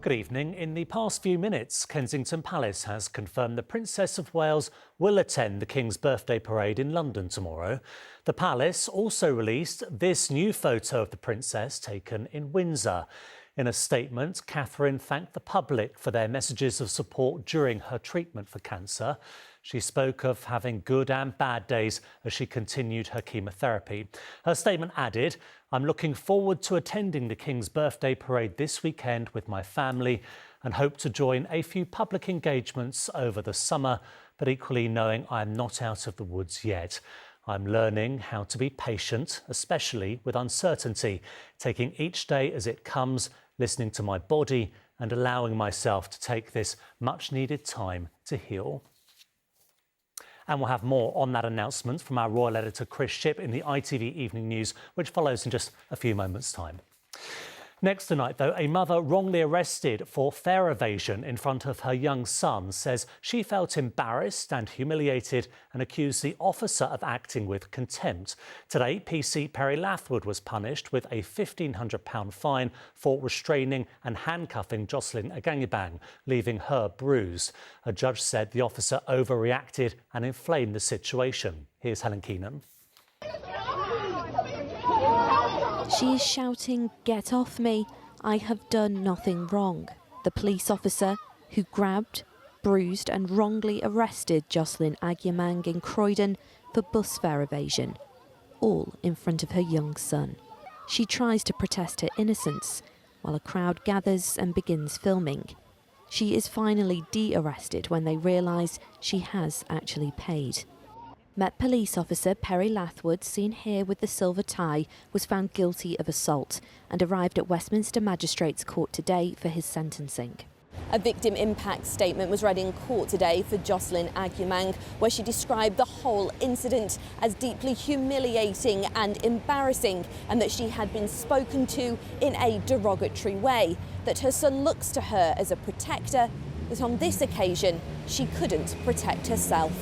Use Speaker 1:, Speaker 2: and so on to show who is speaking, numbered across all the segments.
Speaker 1: Good evening. In the past few minutes, Kensington Palace has confirmed the Princess of Wales will attend the King's birthday parade in London tomorrow. The Palace also released this new photo of the Princess taken in Windsor. In a statement, Catherine thanked the public for their messages of support during her treatment for cancer. She spoke of having good and bad days as she continued her chemotherapy. Her statement added, "I'm looking forward to attending the King's birthday parade this weekend with my family and hope to join a few public engagements over the summer, but equally knowing I'm not out of the woods yet. I'm learning how to be patient, especially with uncertainty, taking each day as it comes, listening to my body and allowing myself to take this much-needed time to heal." And we'll have more on that announcement from our royal editor Chris Shipp in the ITV Evening News, which follows in just a few moments' time. Next tonight, though, a mother wrongly arrested for fare evasion in front of her young son says she felt embarrassed and humiliated and accused the officer of acting with contempt. Today, PC Perry Lathwood was punished with a £1,500 fine for restraining and handcuffing Jocelyn Agangibang, leaving her bruised. A judge said the officer overreacted and inflamed the situation. Here's Helen Keenan.
Speaker 2: She is shouting, "Get off me, I have done nothing wrong." The police officer who grabbed, bruised and wrongly arrested Jocelyn Agangibang in Croydon for bus fare evasion, all in front of her young son. She tries to protest her innocence while a crowd gathers and begins filming. She is finally de-arrested when they realise she has actually paid. Met Police Officer Perry Lathwood, seen here with the silver tie, was found guilty of assault and arrived at Westminster Magistrates Court today for his sentencing.
Speaker 3: A victim impact statement was read in court today for Jocelyn Agangibang, where she described the whole incident as deeply humiliating and embarrassing, and that she had been spoken to in a derogatory way, that her son looks to her as a protector, that on this occasion she couldn't protect herself.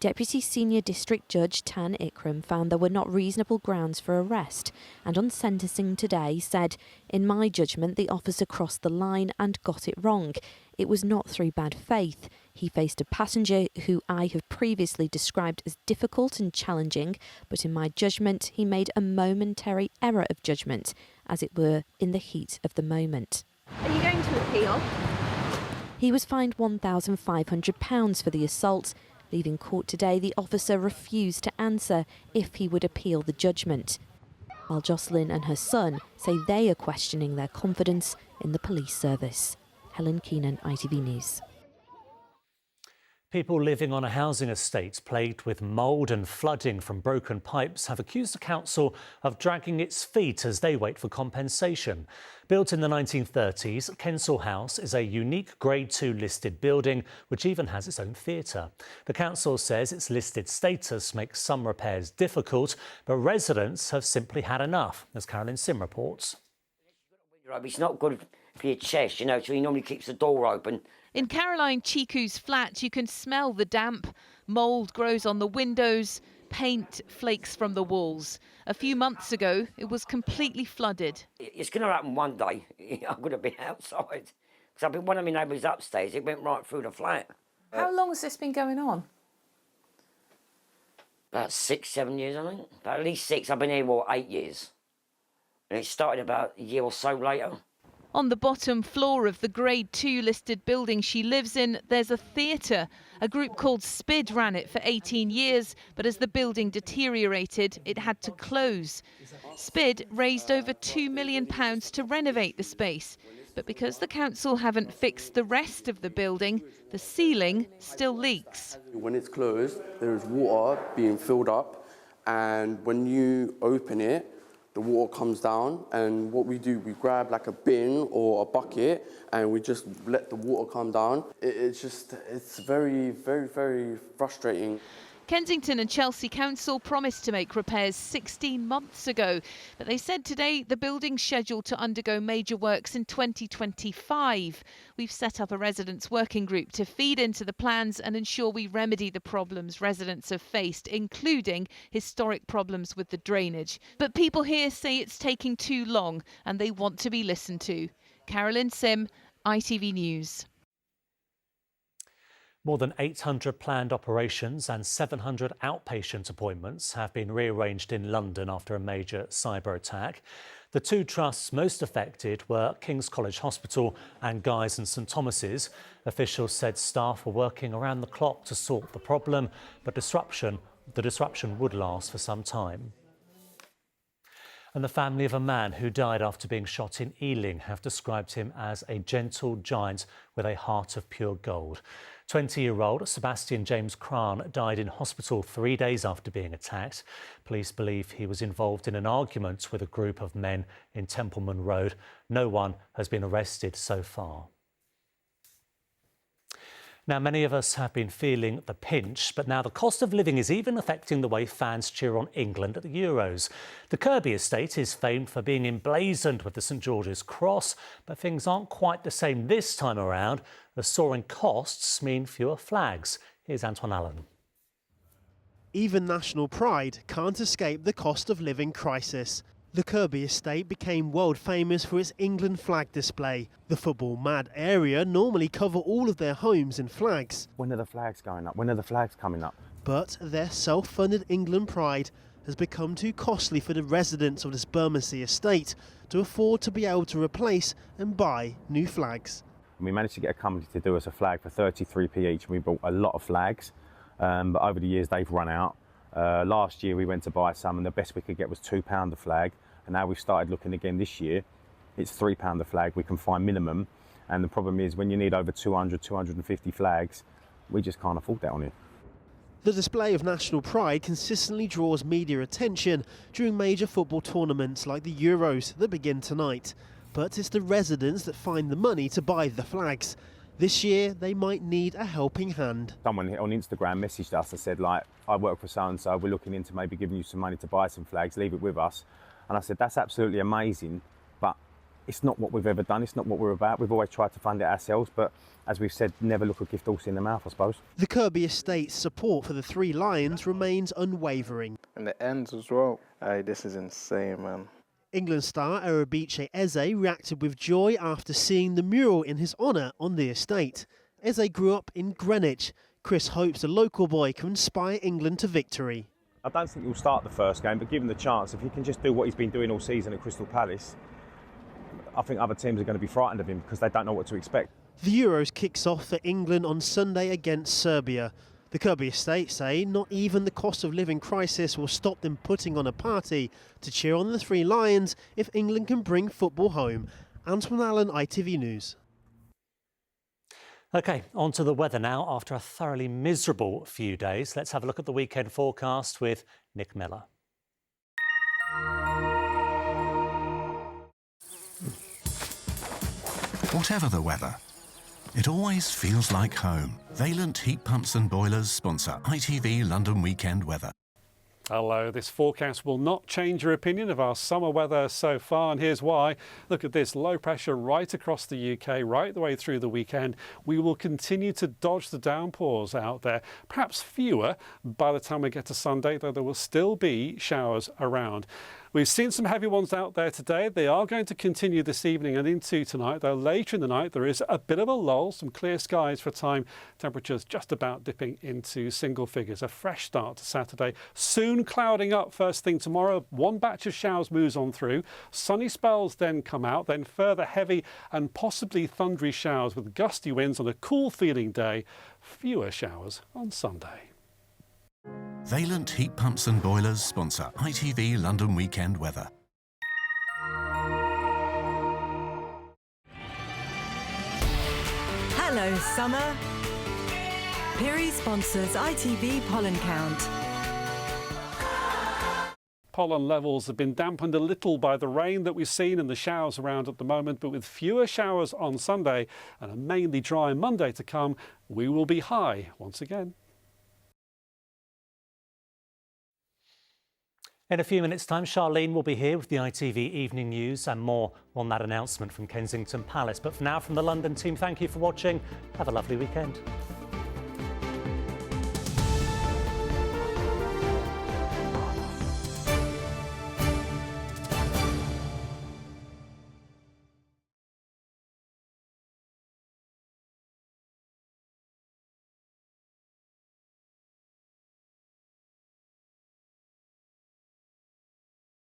Speaker 2: Deputy Senior District Judge Tan Ikram found there were not reasonable grounds for arrest and on sentencing today said, "In my judgment, the officer crossed the line and got it wrong. It was not through bad faith. He faced a passenger who I have previously described as difficult and challenging, but in my judgment, he made a momentary error of judgment, as it were, in the heat of the moment."
Speaker 3: Are you going to appeal?
Speaker 2: He was fined £1,500 for the assault. Leaving court today, the officer refused to answer if he would appeal the judgment, while Jocelyn and her son say they are questioning their confidence in the police service. Helen Keenan, ITV News.
Speaker 1: People living on a housing estate plagued with mould and flooding from broken pipes have accused the council of dragging its feet as they wait for compensation. Built in the 1930s, Kensal House is a unique Grade 2 listed building which even has its own theatre. The council says its listed status makes some repairs difficult, but residents have simply had enough, as Carolyn Sim reports.
Speaker 4: It's not good for your chest, so he normally keeps the door open.
Speaker 5: In Caroline Chiku's flat, you can smell the damp. Mould grows on the windows, paint flakes from the walls. A few months ago, it was completely flooded.
Speaker 4: It's going to happen one day. I'm going to be outside. Because one of my neighbours upstairs, it went right through the flat.
Speaker 6: How long has this been going on?
Speaker 4: About 6, 7 years, I think. About at least 6. I've been here, 8 years. And it started about a year or so later.
Speaker 5: On the bottom floor of the Grade 2 listed building she lives in, there's a theatre. A group called SPID ran it for 18 years, but as the building deteriorated, it had to close. SPID raised over £2 million to renovate the space. But because the council haven't fixed the rest of the building, the ceiling still leaks.
Speaker 7: When it's closed, there is water being filled up, and when you open it, the water comes down, and what we do, we grab like a bin or a bucket and we just let the water come down. It's very, very, very frustrating.
Speaker 5: Kensington and Chelsea Council promised to make repairs 16 months ago, but they said today the building's scheduled to undergo major works in 2025. We've set up a residents' working group to feed into the plans and ensure we remedy the problems residents have faced, including historic problems with the drainage. But people here say it's taking too long and they want to be listened to. Carolyn Sim, ITV News.
Speaker 1: More than 800 planned operations and 700 outpatient appointments have been rearranged in London after a major cyber attack. The two trusts most affected were King's College Hospital and Guy's and St Thomas's. Officials said staff were working around the clock to sort the problem, but the disruption would last for some time. And the family of a man who died after being shot in Ealing have described him as a gentle giant with a heart of pure gold. 20-year-old Sebastian James Cran died in hospital 3 days after being attacked. Police believe he was involved in an argument with a group of men in Templeman Road. No one has been arrested so far. Now, many of us have been feeling the pinch, but now the cost of living is even affecting the way fans cheer on England at the Euros. The Kirby estate is famed for being emblazoned with the St George's Cross, but things aren't quite the same this time around, as soaring costs mean fewer flags. Here's Antoine Allen.
Speaker 8: Even national pride can't escape the cost of living crisis. The Kirby estate became world famous for its England flag display. The football-mad area normally cover all of their homes in flags.
Speaker 9: When are the flags going up? When are the flags coming up?
Speaker 8: But their self-funded England pride has become too costly for the residents of this Bermondsey estate to afford to be able to replace and buy new flags.
Speaker 9: And we managed to get a company to do us a flag for 33p each. We bought a lot of flags, but over the years they've run out. Last year we went to buy some and the best we could get was £2 a flag, and now we've started looking again this year. It's £3 a flag we can find minimum, and the problem is when you need over 200, 250 flags, we just can't afford that on it.
Speaker 8: The display of national pride consistently draws media attention during major football tournaments like the Euros that begin tonight. But it's the residents that find the money to buy the flags. This year, they might need a helping hand.
Speaker 9: Someone on Instagram messaged us and said, like, I work for so-and-so, we're looking into maybe giving you some money to buy some flags, leave it with us. And I said, that's absolutely amazing, but it's not what we've ever done, it's not what we're about. We've always tried to fund it ourselves, but as we've said, never look a gift horse in the mouth, I suppose.
Speaker 8: The Kirby estate's support for the Three Lions remains unwavering.
Speaker 10: And the ends as well. This is insane, man.
Speaker 8: England star Erebice Eze reacted with joy after seeing the mural in his honour on the estate. Eze grew up in Greenwich. Chris hopes the local boy can inspire England to victory.
Speaker 9: I don't think he'll start the first game, but given the chance, if he can just do what he's been doing all season at Crystal Palace, I think other teams are going to be frightened of him because they don't know what to expect.
Speaker 8: The Euros kicks off for England on Sunday against Serbia. The Kirby estate say not even the cost of living crisis will stop them putting on a party to cheer on the Three Lions if England can bring football home. Antoine Allen, ITV News.
Speaker 1: OK, on to the weather now. After a thoroughly miserable few days, let's have a look at the weekend forecast with Nick Miller.
Speaker 11: Whatever the weather, it always feels like home. Vaillant Heat Pumps and Boilers sponsor ITV London Weekend Weather.
Speaker 12: Hello, this forecast will not change your opinion of our summer weather so far, and here's why. Look at this, low pressure right across the UK, right the way through the weekend. We will continue to dodge the downpours out there, perhaps fewer by the time we get to Sunday, though there will still be showers around. We've seen some heavy ones out there today. They are going to continue this evening and into tonight, though later in the night there is a bit of a lull, some clear skies for a time. Temperatures just about dipping into single figures. A fresh start to Saturday, soon clouding up first thing tomorrow. One batch of showers moves on through. Sunny spells then come out, then further heavy and possibly thundery showers with gusty winds on a cool feeling day. Fewer showers on Sunday.
Speaker 11: Vaillant Heat Pumps and Boilers sponsor ITV London Weekend Weather.
Speaker 13: Hello, summer. Piri sponsors ITV Pollen Count.
Speaker 12: Pollen levels have been dampened a little by the rain that we've seen and the showers around at the moment, but with fewer showers on Sunday and a mainly dry Monday to come, we will be high once again.
Speaker 1: In a few minutes' time, Charlene will be here with the ITV Evening News and more on that announcement from Kensington Palace. But for now, from the London team, thank you for watching. Have a lovely weekend.